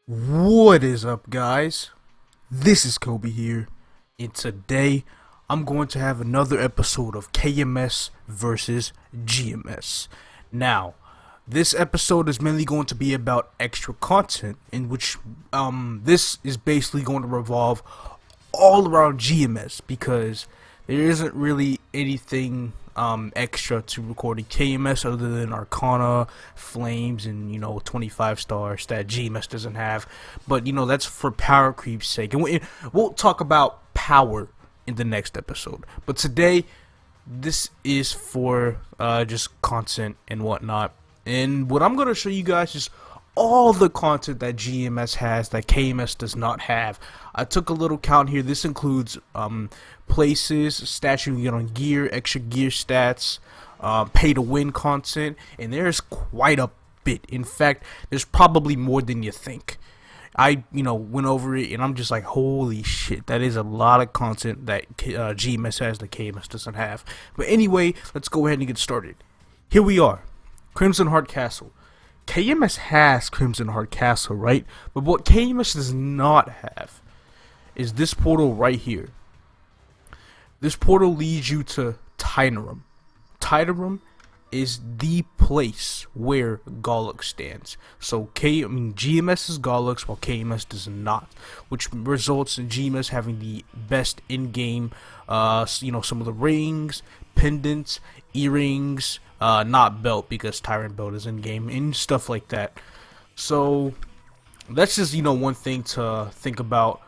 What is up, guys? This is Kobe here, and today I'm going to have another episode of KMS versus GMS. Now, this episode is mainly going to be about extra content, in which this is basically going to revolve all around GMS because there isn't really anything extra to recording KMS other than Arcana, Flames, and 25 stars that GMS doesn't have. But that's for power creep's sake, and we'll talk about power in the next episode. But today, this is for just content and whatnot. And what I'm gonna show you guys is all the content that GMS has that KMS does not have. I took a little count here. This includes places, stats you can get on gear, extra gear stats, pay to win content, and there's quite a bit. In fact, there's probably more than you think. I went over it and I'm just like, holy shit, that is a lot of content that GMS has that KMS doesn't have. But anyway, let's go ahead and get started. Here we are, Crimson Heart Castle. KMS has Crimson Heart Castle, right? But what KMS does not have is this portal right here. This portal leads you to Tynerum. Tynerum is the place where Gollux stands. So GMS is Gollux while KMS does not, which results in GMS having the best in-game, some of the rings, pendants, earrings, not belt because Tyrant belt is in game and stuff like that. So that's just one thing to think about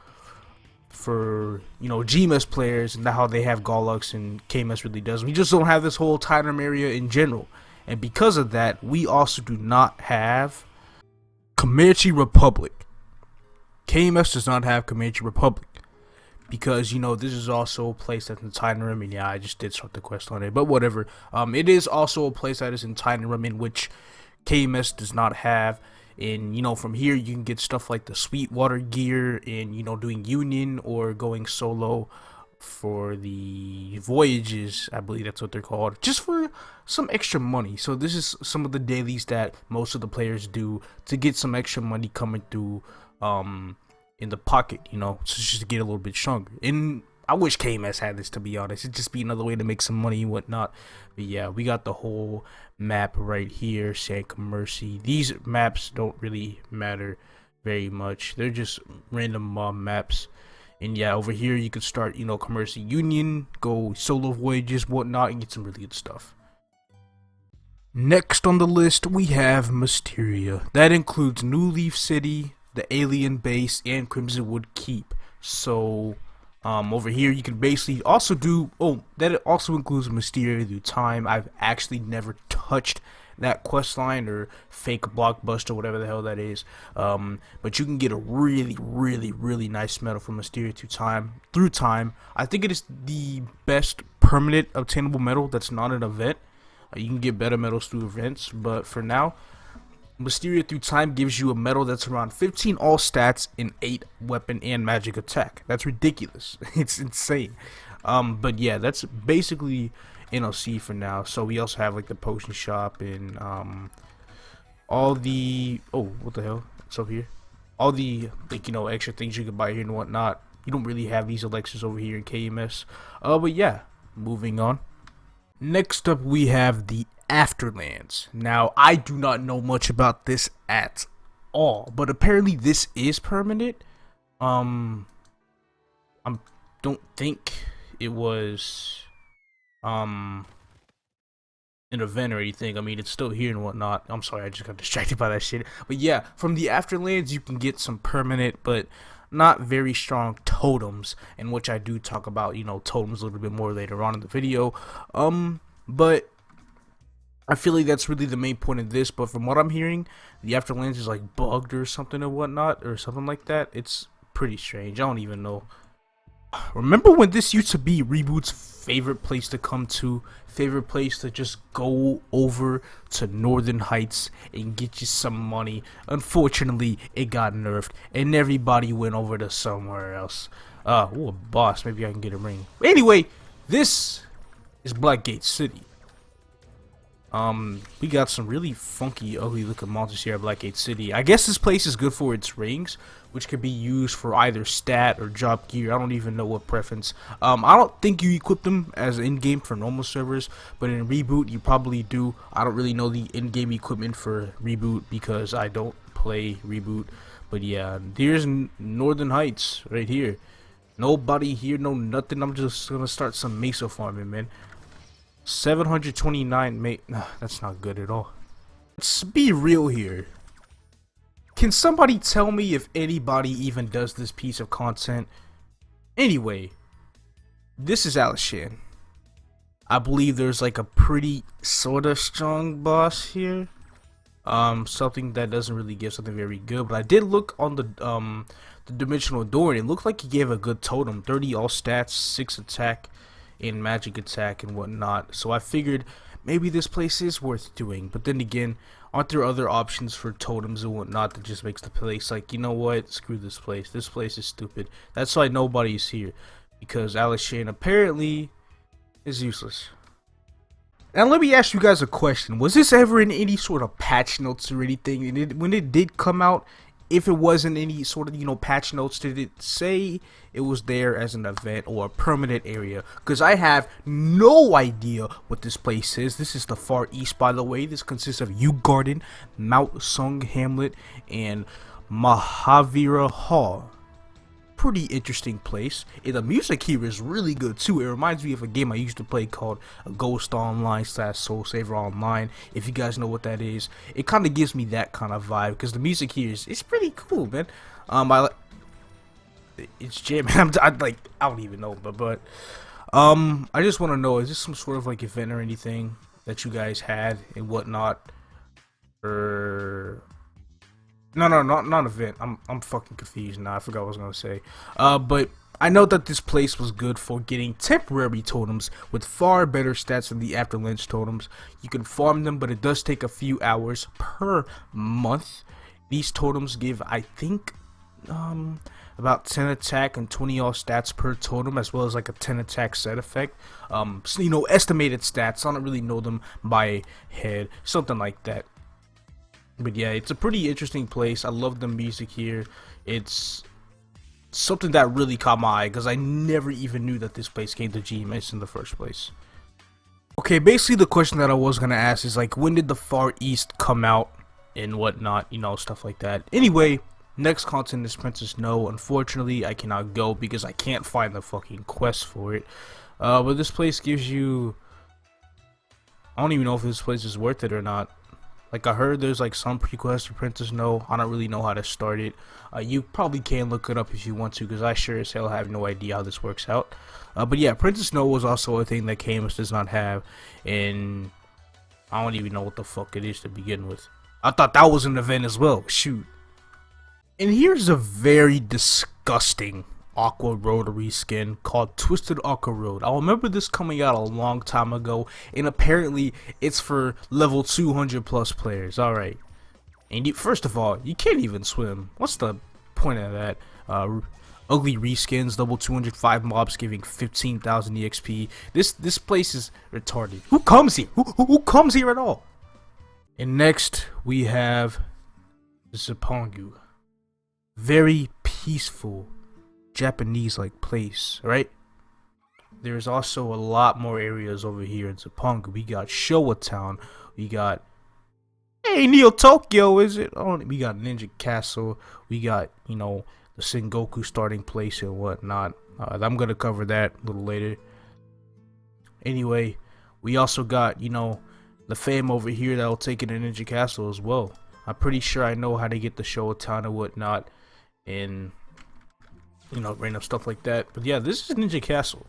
for GMS players and how they have Gollux and KMS really does. We just don't have this whole Tynerum area in general, and because of that, we also do not have Commerci Republic. KMS does not have Commerci Republic because this is also a place that's in Tynerum, and yeah, I just did start the quest on it, but whatever. It is also a place that is in Tynerum in which KMS does not have. And from here you can get stuff like the Sweetwater gear and doing Union or going solo for the voyages, I believe that's what they're called, just for some extra money. So this is some of the dailies that most of the players do to get some extra money coming through in the pocket, just to get a little bit stronger. And I wish KMS had this, to be honest. It'd just be another way to make some money and whatnot. But yeah, we got the whole map right here, Sengoku Commerci. These maps don't really matter very much. They're just random mob maps. And yeah, over here you can start, Commerci Union, go solo voyages, whatnot, and get some really good stuff. Next on the list, we have Masteria. That includes New Leaf City, the Alien Base, and Crimsonwood Keep. So over here you can basically also do, that also includes Masteria through time. I've actually never touched that quest line or fake blockbuster, whatever the hell that is, but you can get a really nice medal from Masteria through time. I think it is the best permanent obtainable medal that's not an event. You can get better medals through events, but for now, Masteria through time gives you a medal that's around 15 all stats and 8 weapon and magic attack. That's ridiculous. It's insane. But yeah, that's basically NLC for now. So we also have like the potion shop and all the what the hell? It's over here. All the extra things you can buy here and whatnot. You don't really have these elixirs over here in KMS. But yeah, moving on. Next up we have the Afterlands. Now, I do not know much about this at all, but apparently this is permanent. I don't think it was an event or anything. I mean, it's still here and whatnot. I'm sorry, I just got distracted by that shit. But yeah, from the Afterlands you can get some permanent but not very strong totems, in which I do talk about totems a little bit more later on in the video. But I feel like that's really the main point of this. But from what I'm hearing, the Afterlands is like bugged or something or whatnot, or something like that. It's pretty strange. I don't even know. Remember when this used to be Reboot's favorite place to come to, favorite place to just go over to Northern Heights and get you some money? Unfortunately, it got nerfed and everybody went over to somewhere else. A boss. Maybe I can get a ring. Anyway, this is Blackgate City. We got some really funky, ugly looking monsters here at Blackgate City. I guess this place is good for its rings, which could be used for either stat or job gear. I don't even know what preference. I don't think you equip them as in-game for normal servers, but in Reboot you probably do. I don't really know the in-game equipment for Reboot because I don't play Reboot. But yeah, here's Northern Heights right here. Nobody here, no nothing. I'm just gonna start some mesa farming, man. 729 nah, that's not good at all. Let's be real here. Can somebody tell me if anybody even does this piece of content? Anyway, this is Alishan. I believe there's like a pretty sorta strong boss here. Something that doesn't really give something very good, but I did look on the dimensional door and it looked like he gave a good totem. 30 all stats, 6 attack in magic attack and whatnot, so I figured maybe this place is worth doing. But then again, aren't there other options for totems and whatnot that just makes the place like, you know what, screw this place is stupid. That's why nobody's here, because Alishan apparently is useless. Now let me ask you guys a question. Was this ever in any sort of patch notes or anything? And when it did come out, if it wasn't any sort of, you know, patch notes, did it say it was there as an event or a permanent area? Because I have no idea what this place is. This is the Far East, by the way. This consists of Yew Garden, Mount Sung Hamlet, and Mahavira Hall. Pretty interesting place, and the music here is really good too. It reminds me of a game I used to play called Ghost Online / Soul Saver Online. If you guys know what that is, it kind of gives me that kind of vibe because the music here is pretty cool, man. It's jam. I don't even know, but I just want to know, is this some sort of like event or anything that you guys had and whatnot, or? No, not event. I'm fucking confused now. I forgot what I was gonna say. But I know that this place was good for getting temporary totems with far better stats than the Afterlands totems. You can farm them, but it does take a few hours per month. These totems give, I think, about 10 attack and 20 all stats per totem, as well as like a 10 attack set effect. So, you know, estimated stats. I don't really know them by head, something like that. But yeah, it's a pretty interesting place. I love the music here. It's something that really caught my eye because I never even knew that this place came to GMS in the first place. Okay, basically the question that I was gonna ask is like, when did the Far East come out and whatnot, you know, stuff like that. Anyway, next content is Princess No. Unfortunately, I cannot go because I can't find the fucking quest for it. But this place gives you, I don't even know if this place is worth it or not. Like, I heard there's like some pre-quest for Princess No. I don't really know how to start it. You probably can look it up if you want to, because I sure as hell have no idea how this works out. But yeah, Princess No was also a thing that KMS does not have, and I don't even know what the fuck it is to begin with. I thought that was an event as well. Shoot. And here's a very disgusting Aqua rotary skin called Twisted Aqua Road. I remember this coming out a long time ago, and apparently it's for level 200 plus players. Alright. And first of all, you can't even swim. What's the point of that? Ugly reskins, level 205 mobs giving 15,000 EXP. This place is retarded. Who comes here? Who comes here at all? And next we have Zipangu. Very peaceful Japanese like place, right? There's also a lot more areas over here in Zipangu. We got Showa Town, we got, hey, Neo Tokyo, is it? Oh, we got Ninja Castle, we got, you know, the Sengoku starting place and whatnot. I'm gonna cover that a little later. Anyway, we also got, you know, the fam over here that'll take it to Ninja Castle as well. I'm pretty sure I know how to get the Showa Town and whatnot, and you know, random stuff like that. But yeah, this is Ninja Castle.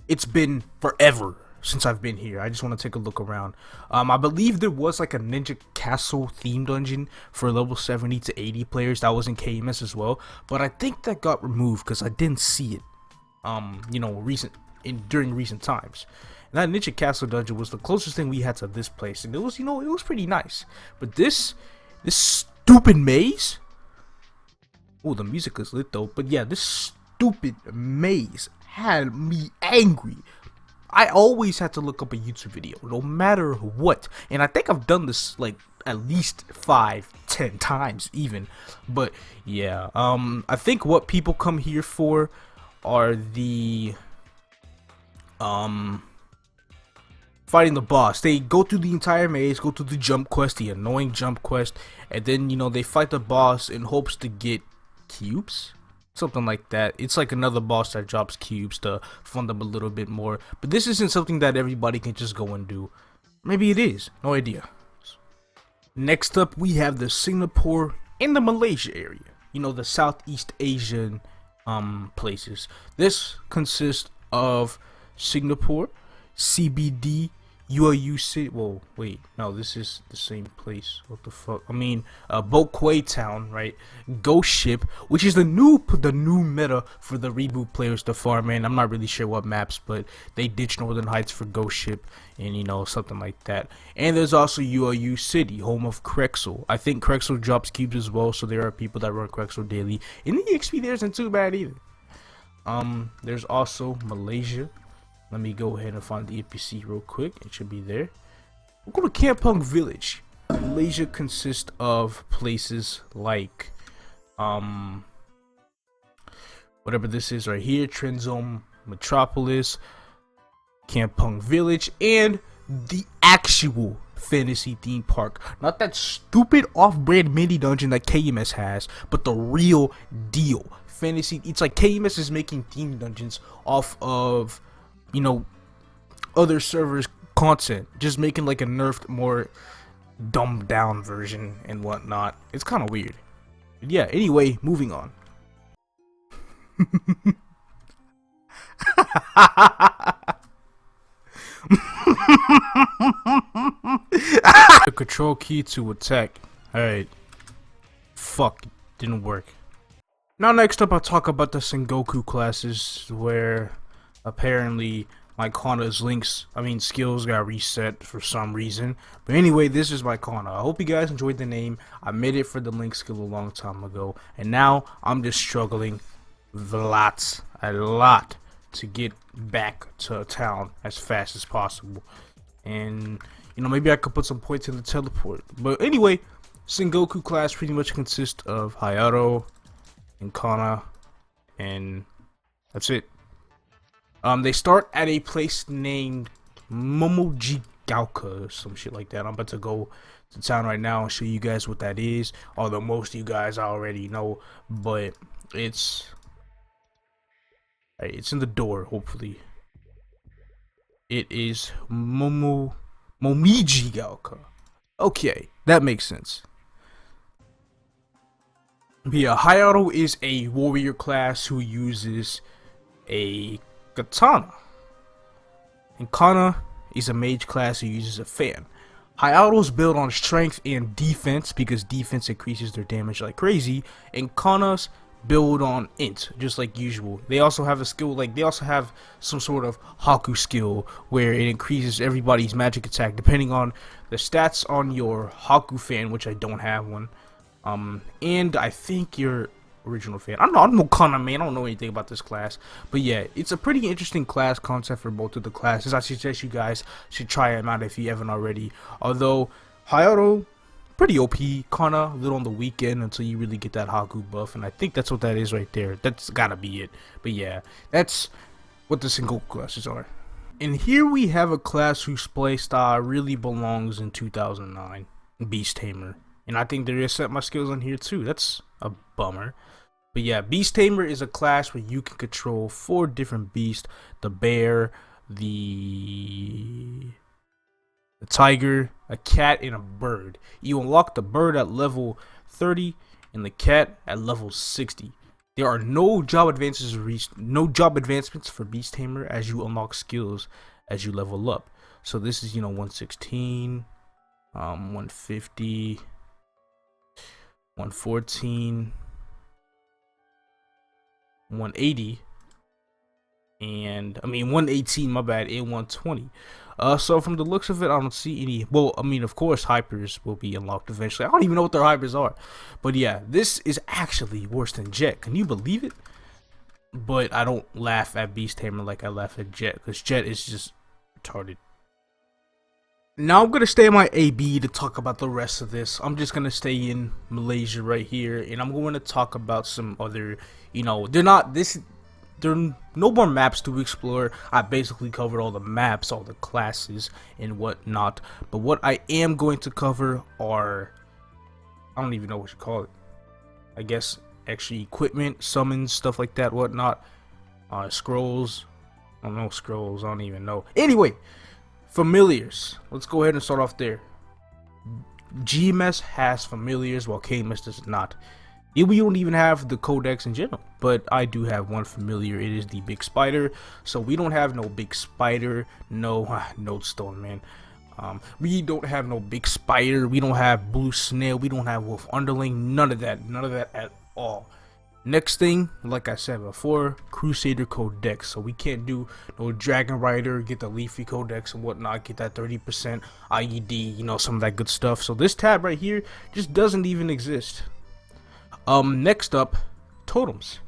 It's been forever since I've been here. I just want to take a look around. I believe there was like a Ninja Castle theme dungeon for level 70 to 80 players that was in KMS as well, but I think that got removed because I didn't see it you know, during recent times. And that Ninja Castle dungeon was the closest thing we had to this place, and it was, you know, it was pretty nice. But this stupid maze. Oh, the music is lit though. But yeah, this stupid maze had me angry. I always have to look up a YouTube video, no matter what. And I think I've done this like at least 5-10 times even. But yeah, I think what people come here for are the fighting the boss. They go through the entire maze, go through the jump quest, the annoying jump quest, and then, you know, they fight the boss in hopes to get cubes, something like that. It's like another boss that drops cubes to fund them a little bit more, but this isn't something that everybody can just go and do. Maybe it is, no idea. Next up, we have the Singapore and the Malaysia area, you know, the Southeast Asian places. This consists of Singapore, CBD, UAU City. Whoa, wait, no, this is the same place. What the fuck? I mean, Boat Quay Town, right? Ghost Ship, which is the new meta for the reboot players to farm in. I'm not really sure what maps, but they ditched Northern Heights for Ghost Ship, and you know, something like that. And there's also UAU City, home of Crexel. I think Crexel drops cubes as well, so there are people that run Crexel daily. And the XP there isn't too bad either. There's also Malaysia. Let me go ahead and find the NPC real quick. It should be there. We'll go to Kampong Village. Malaysia consists of places like whatever this is right here, Trenzom Metropolis, Kampong Village, and the actual fantasy theme park. Not that stupid off-brand mini dungeon that KMS has, but the real deal. Fantasy, it's like KMS is making theme dungeons off of, you know, other servers' content, just making like a nerfed, more dumbed down version and whatnot. It's kind of weird. But yeah, anyway, moving on. The control key to attack. Alright. Fuck, didn't work. Now next up, I'll talk about the Sengoku classes, where apparently my Kana's skills got reset for some reason. But anyway, this is my Kana. I hope you guys enjoyed the name. I made it for the link skill a long time ago, and now I'm just struggling a lot to get back to town as fast as possible. And you know, maybe I could put some points in the teleport. But anyway, Sengoku class pretty much consists of Hayato and Kana, and that's it. They start at a place named Momojigaoka or some shit like that. I'm about to go to town right now and show you guys what that is. Although most of you guys already know, but it's in the door. Hopefully, it is Momojigaoka. Okay, that makes sense. But yeah, Hayato is a warrior class who uses a katana, and Kana is a mage class who uses a fan. Hayato's build on strength and defense because defense increases their damage like crazy, and Kana's build on int, just like usual. They also have a skill, like they also have some sort of Haku skill where it increases everybody's magic attack depending on the stats on your Haku fan, which I don't have one. And I think your original fan. I don't know, I'm no Kana man, I don't know anything about this class. But yeah, it's a pretty interesting class concept for both of the classes. I suggest you guys should try them out if you haven't already. Although Hayato, pretty OP, Kana a little on the weekend until you really get that Haku buff, and I think that's what that is right there. That's gotta be it. But yeah, that's what the Sengoku classes are. And here we have a class whose playstyle really belongs in 2009, Beast Tamer. And I think they reset my skills on here too. That's a bummer. But yeah, Beast Tamer is a class where you can control 4 different beasts: the bear, the tiger, a cat, and a bird. You unlock the bird at level 30 and the cat at level 60. There are no job advancements for Beast Tamer as you unlock skills as you level up. So this is, you know, 116, 150, 114, 180, and 118, my bad, and 120. So from the looks of it, I don't see any. Well, I mean, of course hypers will be unlocked eventually. I don't even know what their hypers are, but yeah, this is actually worse than Jett. Can you believe it? But I don't laugh at Beast Tamer like I laugh at Jett, because Jett is just Retarded. Now I'm gonna stay in my AB to talk about the rest of this. I'm just gonna stay in Malaysia right here, and I'm going to talk about some other, there are no more maps to explore. I basically covered all the maps, all the classes, and whatnot. But what I am going to cover are, I don't even know what you call it. I guess extra equipment, summons, stuff like that, whatnot. Scrolls. I don't know scrolls. I don't even know. Anyway. Familiars. Let's go ahead and start off there. GMS has familiars while KMS does not. We don't even have the codex in general, but I do have one familiar. It is the big spider. So we don't have no big spider. No Nodestone, man. We don't have no big spider. We don't have blue snail. We don't have wolf underling. None of that. None of that at all. Next thing, like I said before, Crusader Codex. So we can't do no Dragon Rider, get the Leafy Codex and whatnot, get that 30% IED, some of that good stuff. So this tab right here just doesn't even exist. Next up, Totems.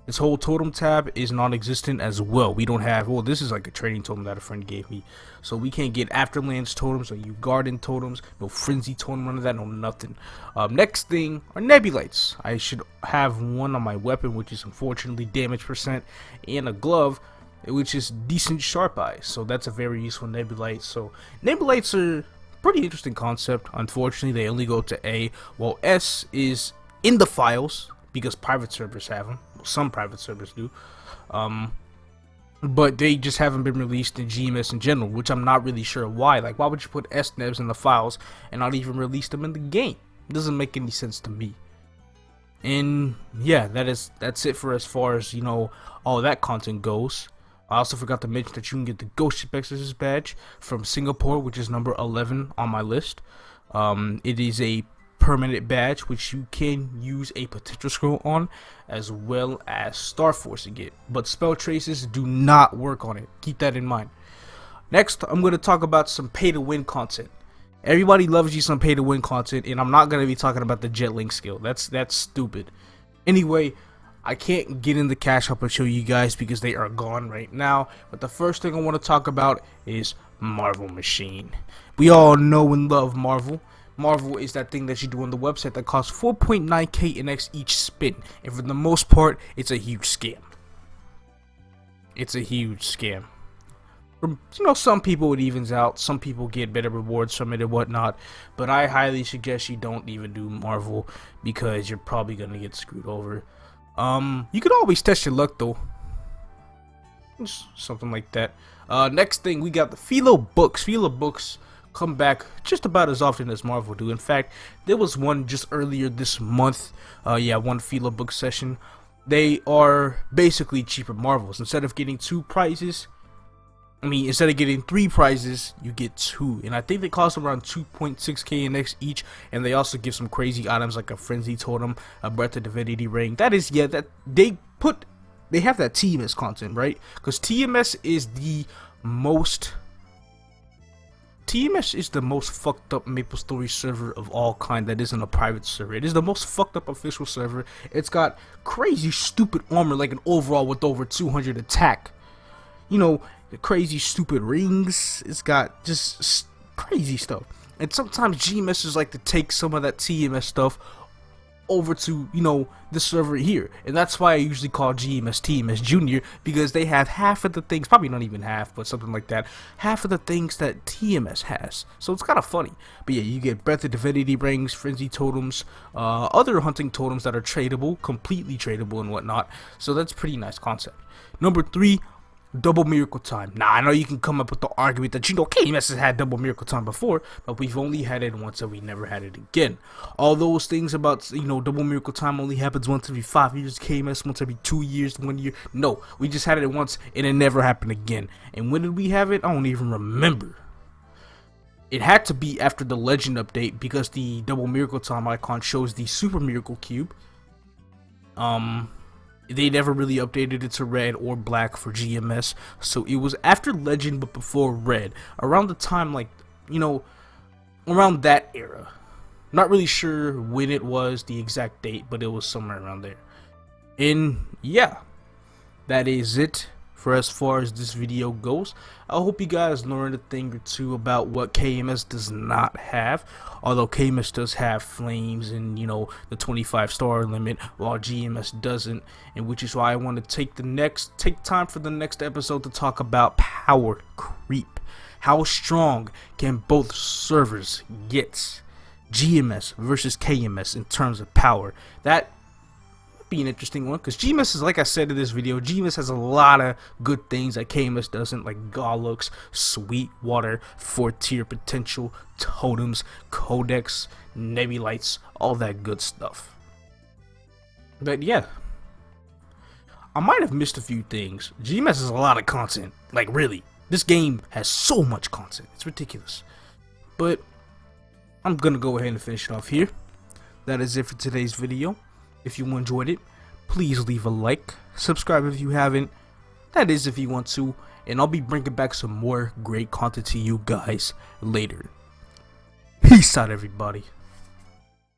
This whole totem tab is non-existent as well. We don't have, well, this is like a trading totem that a friend gave me. So we can't get Afterlands totems or garden totems, no frenzy totem, none of that, no nothing. Next thing are Nebulites. I should have one on my weapon, which is unfortunately damage percent, and a glove, which is decent sharp eyes. So that's a very useful Nebulite. So Nebulites are pretty interesting concept. Unfortunately, they only go to A, while S is in the files because private servers have them. Some private servers do, but they just haven't been released in GMS in general, which I'm not really sure why. Like, why would you put SNEBs in the files and not even release them in the game? It doesn't make any sense to me. And yeah, that's it for as far as all that content goes. I also forgot to mention that you can get the Ghost Ship Exorcist badge from Singapore, which is number 11 on my list. It is a permanent badge which you can use a potential scroll on, as well as Star Forcing it, but spell traces do not work on it. Keep that in mind. Next, I'm going to talk about some pay to win content. Everybody loves you some pay to win content, and I'm not going to be talking about the Jett link skill. That's stupid. Anyway, I can't get in the cash up and show you guys because they are gone right now, but the first thing I want to talk about is Marvel Machine. We all know and love Marvel. Marvel is that thing that you do on the website that costs 4.9k NX each spin, and for the most part, it's a huge scam. It's a huge scam. From some people it evens out, some people get better rewards from it and whatnot, but I highly suggest you don't even do Marvel because you're probably gonna get screwed over. You could always test your luck though. Just something like that. Next thing, we got the Philo Books. Philo Books come back just about as often as Marvel do. In fact, there was one just earlier this month. One Philo book session. They are basically cheaper Marvels. Instead of getting instead of getting 3 prizes, you get 2, and I think they cost around 2.6k NX each. And they also give some crazy items like a Frenzy Totem, a Breath of Divinity Ring. That is, that they have that TMS content, right? Because TMS is the most fucked up MapleStory server of all kind that isn't a private server. It is the most fucked up official server. It's got crazy stupid armor like an overall with over 200 attack. Crazy stupid rings. It's got just crazy stuff. And sometimes GMS like to take some of that TMS stuff over to the server here, and that's why I usually call GMS TMS Junior, because they have half of the things, probably not even half, but something like that, half of the things that TMS has. So it's kind of funny. But yeah, you get Breath of Divinity Rings, Frenzy Totems, other hunting totems that are tradable, completely tradable and whatnot. So that's pretty nice concept. Number 3, Double Miracle Time. Now, I know you can come up with the argument that KMS has had Double Miracle Time before, but we've only had it once and we never had it again. All those things about Double Miracle Time only happens once every 5 years, KMS once every 2 years, 1 year. No, we just had it once and it never happened again. And when did we have it? I don't even remember. It had to be after the Legend update, because the Double Miracle Time icon shows the Super Miracle Cube. They never really updated it to red or black for GMS, so it was after Legend but before red, around the time around that era. Not really sure when it was, the exact date, but it was somewhere around there. And yeah, that is it for as far as this video goes. I hope you guys learned a thing or two about what KMS does not have. Although KMS does have flames and, you know, the 25 star limit, while GMS doesn't, and which is why I want to take time for the next episode to talk about power creep. How strong can both servers get? GMS versus KMS in terms of power. That would be an interesting one, because GMS is, like I said in this video, GMS has a lot of good things that KMS doesn't, like Gollux, Sweetwater, 4-tier potential, Totems, Codex, Nebulites, all that good stuff. But yeah, I might have missed a few things. GMS has a lot of content, like really. This game has so much content, it's ridiculous. But I'm gonna go ahead and finish it off here. That is it for today's video. If you enjoyed it, please leave a like, subscribe if you haven't, that is if you want to, and I'll be bringing back some more great content to you guys later. Peace out, everybody.